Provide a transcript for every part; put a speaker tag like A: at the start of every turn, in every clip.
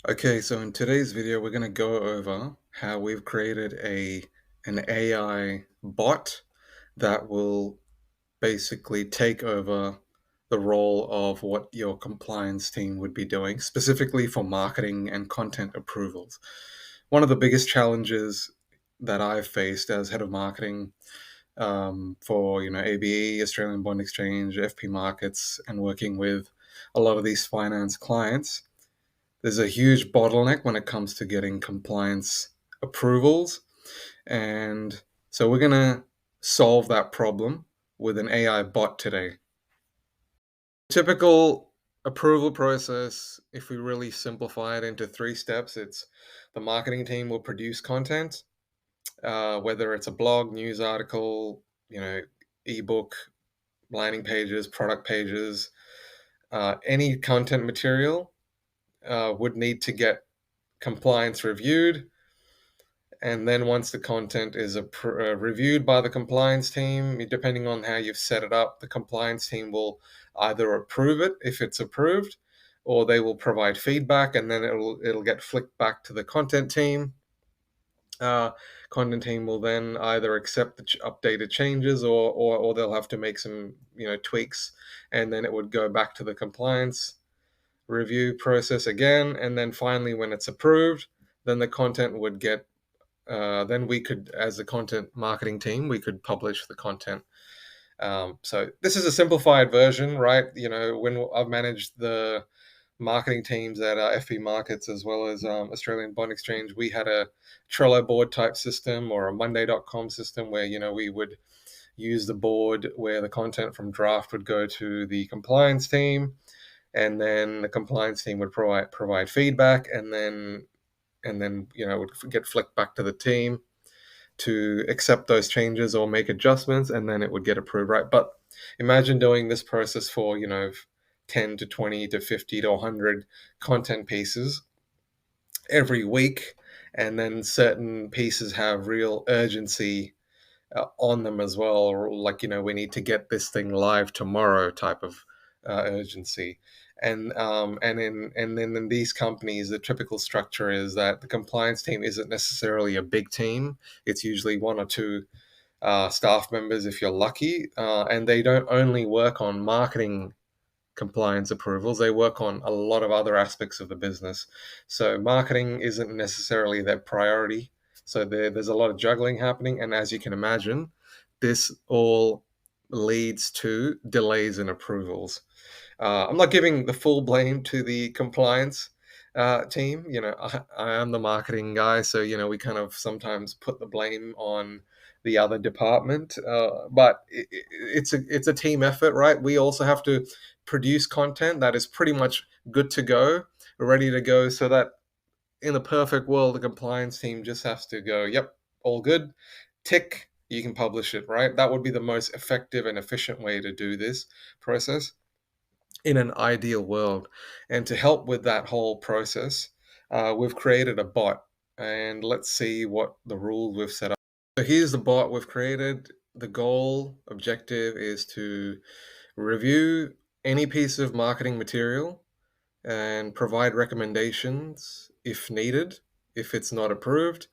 A: Okay, so in today's video, we're going to go over how we've created an AI bot that will basically take over the role of what your compliance team would be doing, specifically for marketing and content approvals. One of the biggest challenges that I've faced as head of marketing for ABE, Australian Bond Exchange, FP Markets, and working with a lot of these finance clients, there's a huge bottleneck when it comes to getting compliance approvals. And so we're going to solve that problem with an AI bot today. Typical approval process, if we really simplify it into three steps, it's the marketing team will produce content, whether it's a blog, news article, ebook, landing pages, product pages, any content material would need to get compliance reviewed. And then once the content is reviewed by the compliance team, depending on how you've set it up, the compliance team will either approve it if it's approved, or they will provide feedback, and then it'll get flicked back to the content team. Uh, Content team will then either accept the updated changes, or they'll have to make some tweaks, and then it would go back to the compliance review process again, and then finally, when it's approved, then the content would get then we could, as a content marketing team, we could publish the content. So this is a simplified version, right? When I've managed the marketing teams at FP Markets as well as Australian Bond Exchange, we had a Trello board type system or a Monday.com system where we would use the board where the content from draft would go to the compliance team, and then the compliance team would provide feedback, and then it would get flicked back to the team to accept those changes or make adjustments, and then it would get approved, right? But imagine doing this process for 10 to 20 to 50 to 100 content pieces every week, and then certain pieces have real urgency on them as well, or like we need to get this thing live tomorrow type of urgency. And then in these companies, the typical structure is that the compliance team isn't necessarily a big team. It's usually one or two staff members if you're lucky, and they don't only work on marketing compliance approvals, they work on a lot of other aspects of the business. So marketing isn't necessarily their priority. So there's a lot of juggling happening. And as you can imagine, this all leads to delays in approvals. I'm not giving the full blame to the compliance team. I am the marketing guy, so we kind of sometimes put the blame on the other department. But it's a team effort, right? We also have to produce content that is pretty much good to go, ready to go, so that in the perfect world, the compliance team just has to go, yep, all good, tick, you can publish it, right? That would be the most effective and efficient way to do this process in an ideal world. And to help with that whole process, we've created a bot. And let's see what the rules we've set up. So here's the bot we've created. The goal objective is to review any piece of marketing material and provide recommendations if needed, if it's not approved.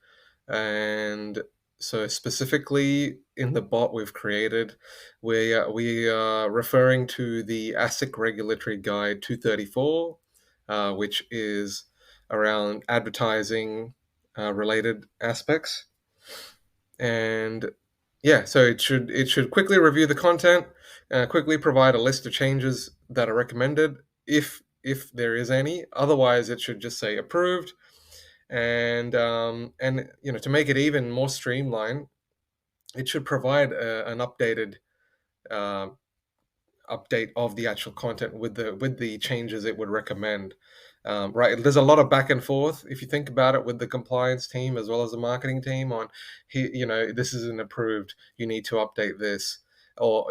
A: And so specifically in the bot we've created, we are referring to the ASIC Regulatory Guide 234, which is around advertising related aspects. And yeah, so it should quickly review the content, quickly provide a list of changes that are recommended, if there is any. Otherwise, it should just say approved. And to make it even more streamlined, it should provide an uh, update of the actual content with the changes it would recommend. Right, there's a lot of back and forth if you think about it with the compliance team as well as the marketing team on, this isn't approved, you need to update this, or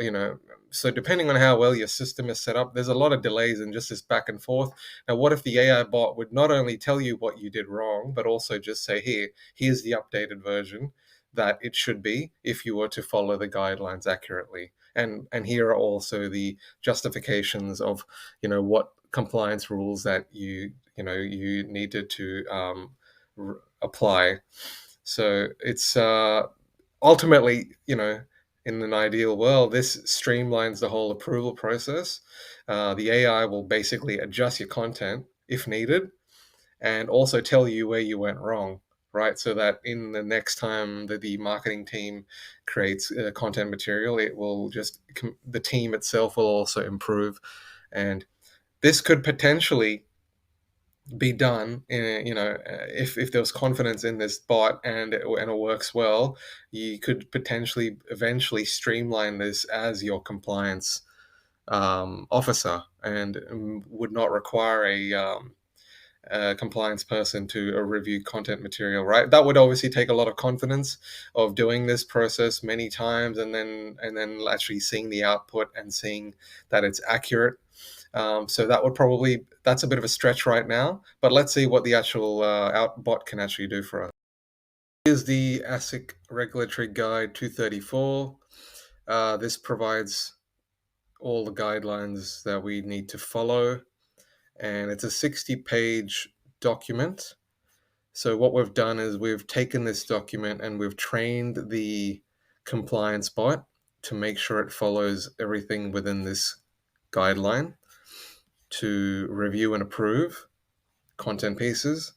A: so depending on how well your system is set up, there's a lot of delays in just this back and forth. Now, what if the AI bot would not only tell you what you did wrong, but also just say, here's the updated version that it should be if you were to follow the guidelines accurately. And here are also the justifications of what compliance rules that you needed to apply. So it's ultimately, in an ideal world, this streamlines the whole approval process. The AI will basically adjust your content if needed, and also tell you where you went wrong, right? So that in the next time that the marketing team creates content material, it will just the team itself will also improve, and this could potentially be done in, if there was confidence in this bot and it works well, you could potentially eventually streamline this as your compliance officer, and would not require a compliance person to review content material, right? That would obviously take a lot of confidence of doing this process many times, and then actually seeing the output and seeing that it's accurate. So that's a bit of a stretch right now, but let's see what the actual outbot can actually do for us. Here's the ASIC Regulatory Guide 234. This provides all the guidelines that we need to follow, and it's a 60-page document. So what we've done is we've taken this document and we've trained the compliance bot to make sure it follows everything within this guideline to review and approve content pieces,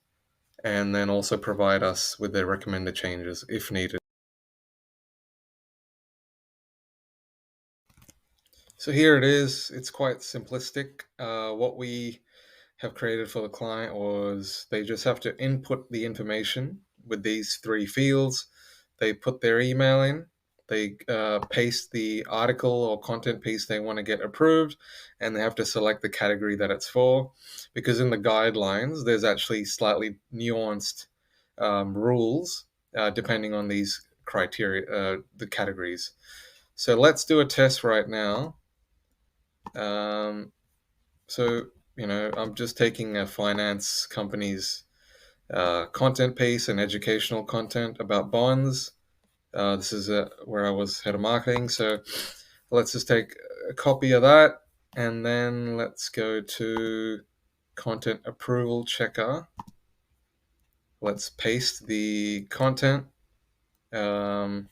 A: and then also provide us with their recommended changes if needed. So here it is. It's quite simplistic. What we have created for the client was they just have to input the information with these three fields. They put their email in, they paste the article or content piece they want to get approved, and they have to select the category that it's for. Because in the guidelines, there's actually slightly nuanced rules depending on these criteria, the categories. So let's do a test right now. So, I'm just taking a finance company's content piece and educational content about bonds. This is where I was head of marketing. So let's just take a copy of that, and then let's go to content approval checker. Let's paste the content. And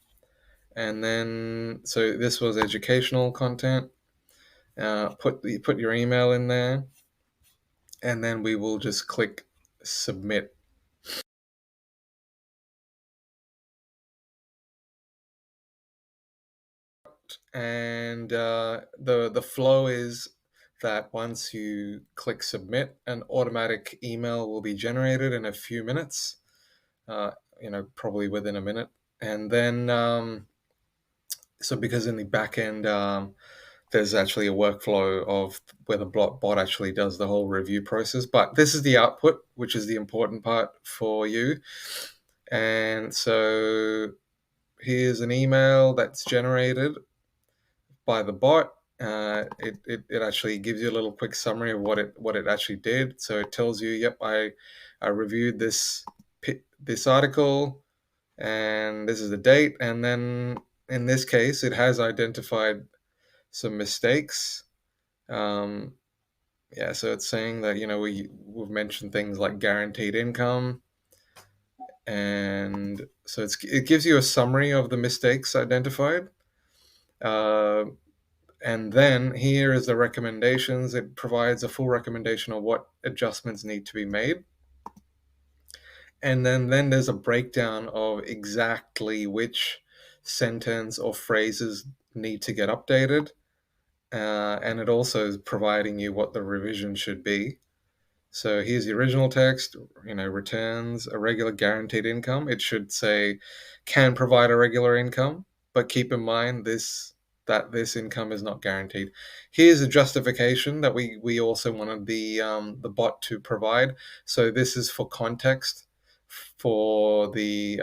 A: then, so this was educational content. Put your email in there, and then we will just click submit. And the flow is that once you click submit, an automatic email will be generated in a few minutes, probably within a minute. And then so because in the back end there's actually a workflow of where the bot actually does the whole review process, but this is the output, which is the important part for you. And so here's an email that's generated by the bot. It actually gives you a little quick summary of what it actually did. So it tells you, yep, I reviewed this article, and this is the date. And then in this case, it has identified some mistakes. Yeah, so it's saying that we've mentioned things like guaranteed income, and so it gives you a summary of the mistakes identified. And then here is the recommendations. It provides a full recommendation of what adjustments need to be made. And then there's a breakdown of exactly which sentence or phrases need to get updated. And it also is providing you what the revision should be. So here's the original text, returns a regular guaranteed income. It should say can provide a regular income, but keep in mind that this income is not guaranteed. Here's a justification that we also wanted the bot to provide. So this is for context for the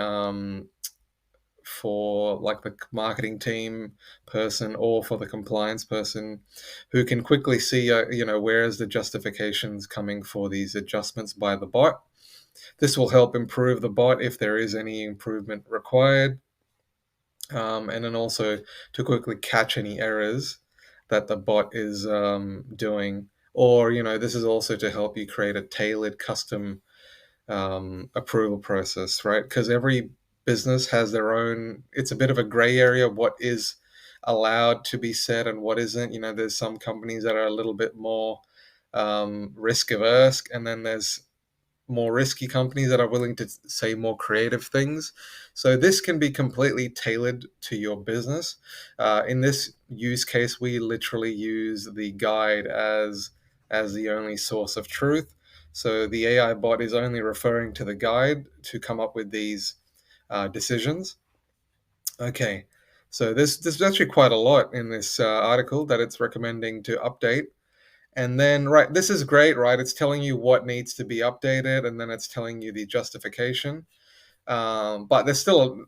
A: for like the marketing team person or for the compliance person who can quickly see where is the justifications coming for these adjustments by the bot. This will help improve the bot if there is any improvement required, and then also to quickly catch any errors that the bot is doing Or, this is also to help you create a tailored custom approval process, right? Because every business has their own, it's a bit of a gray area what is allowed to be said and what isn't. There's some companies that are a little bit more risk averse, and then there's more risky companies that are willing to say more creative things. So this can be completely tailored to your business. In this use case, we literally use the guide as the only source of truth. So the AI bot is only referring to the guide to come up with these decisions. Okay, so there's actually quite a lot in this article that it's recommending to update. And then, right, this is great, right? It's telling you what needs to be updated, and then it's telling you the justification. But there's still,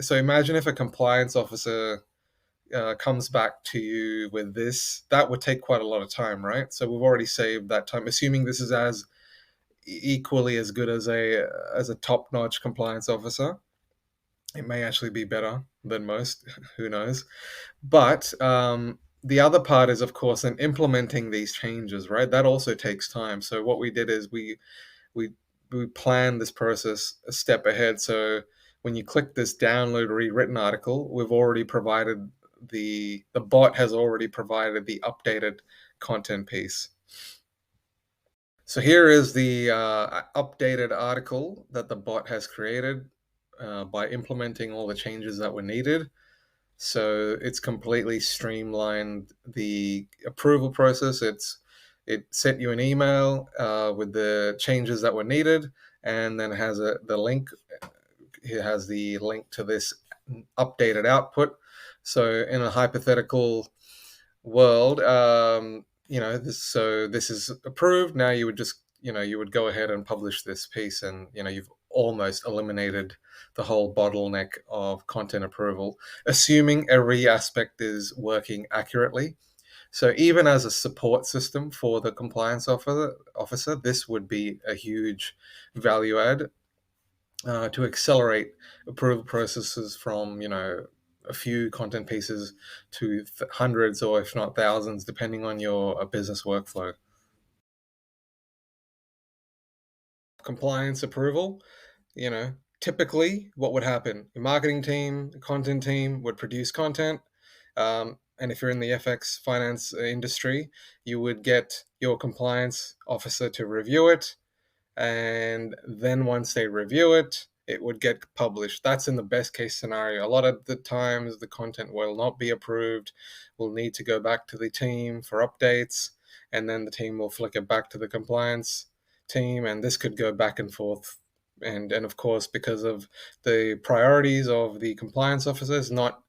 A: so imagine if a compliance officer comes back to you with this, that would take quite a lot of time, right? So we've already saved that time, assuming this is as equally as good as a top-notch compliance officer. It may actually be better than most. Who knows? But the other part is, of course, in implementing these changes, right? That also takes time. So what we did is we we planned this process a step ahead. So when you click this download rewritten article, we've already provided the bot has already provided the updated content piece. So here is the updated article that the bot has created by implementing all the changes that were needed. So it's completely streamlined the approval process. It sent you an email with the changes that were needed, and then has the link. It has the link to this updated output. So in a hypothetical world, this is approved. Now you would just, you would go ahead and publish this piece, and you've almost eliminated the whole bottleneck of content approval, assuming every aspect is working accurately. So even as a support system for the compliance officer, this would be a huge value add to accelerate approval processes from a few content pieces to hundreds or if not thousands, depending on your business workflow. Compliance approval, typically what would happen? Your marketing team, the content team would produce content. And if you're in the FX finance industry, you would get your compliance officer to review it, and then once they review it, it would get published. That's in the best case scenario. A lot of the times the content will not be approved. We'll need to go back to the team for updates, and then the team will flick it back to the compliance team, and this could go back and forth. And of course, because of the priorities of the compliance officers, not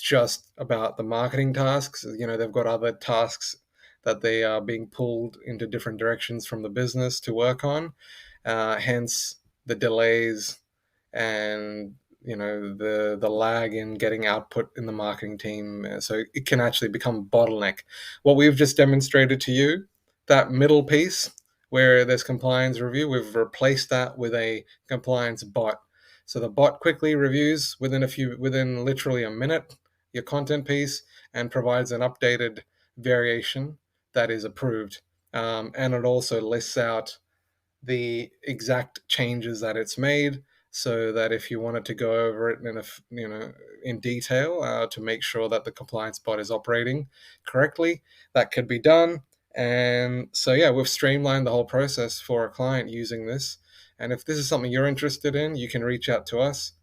A: just about the marketing tasks. They've got other tasks that they are being pulled into different directions from the business to work on. Hence the delays and the lag in getting output in the marketing team. So it can actually become a bottleneck. What we've just demonstrated to you, that middle piece where there's compliance review, we've replaced that with a compliance bot. So the bot quickly reviews within literally a minute your content piece and provides an updated variation that is approved. And it also lists out the exact changes that it's made, so that if you wanted to go over it in detail to make sure that the compliance bot is operating correctly, that could be done. And so yeah, we've streamlined the whole process for a client using this. And if this is something you're interested in, you can reach out to us.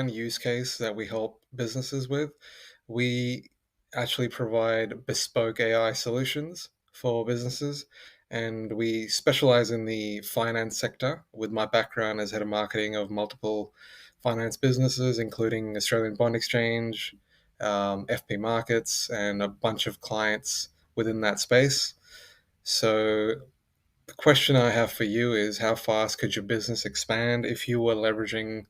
A: use case that we help businesses with. We actually provide bespoke AI solutions for businesses, and we specialize in the finance sector with my background as head of marketing of multiple finance businesses, including Australian Bond Exchange, FP Markets, and a bunch of clients within that space. So, the question I have for you is how fast could your business expand if you were leveraging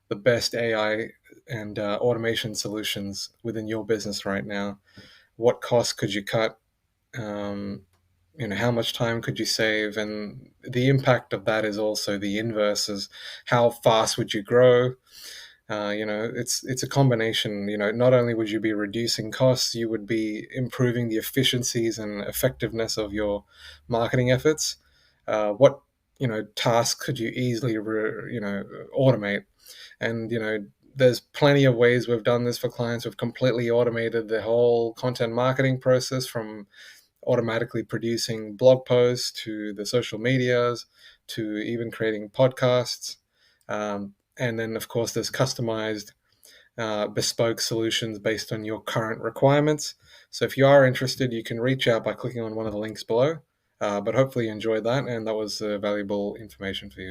A: the best AI and automation solutions within your business right now? What costs could you cut? Um, how much time could you save? And the impact of that is also the inverse: is how fast would you grow? It's a combination. Not only would you be reducing costs, you would be improving the efficiencies and effectiveness of your marketing efforts. What tasks could you easily automate? And there's plenty of ways we've done this for clients. We've completely automated the whole content marketing process, from automatically producing blog posts to the social medias to even creating podcasts. And then, of course, there's customized, bespoke solutions based on your current requirements. So if you are interested, you can reach out by clicking on one of the links below. But hopefully you enjoyed that, and that was valuable information for you.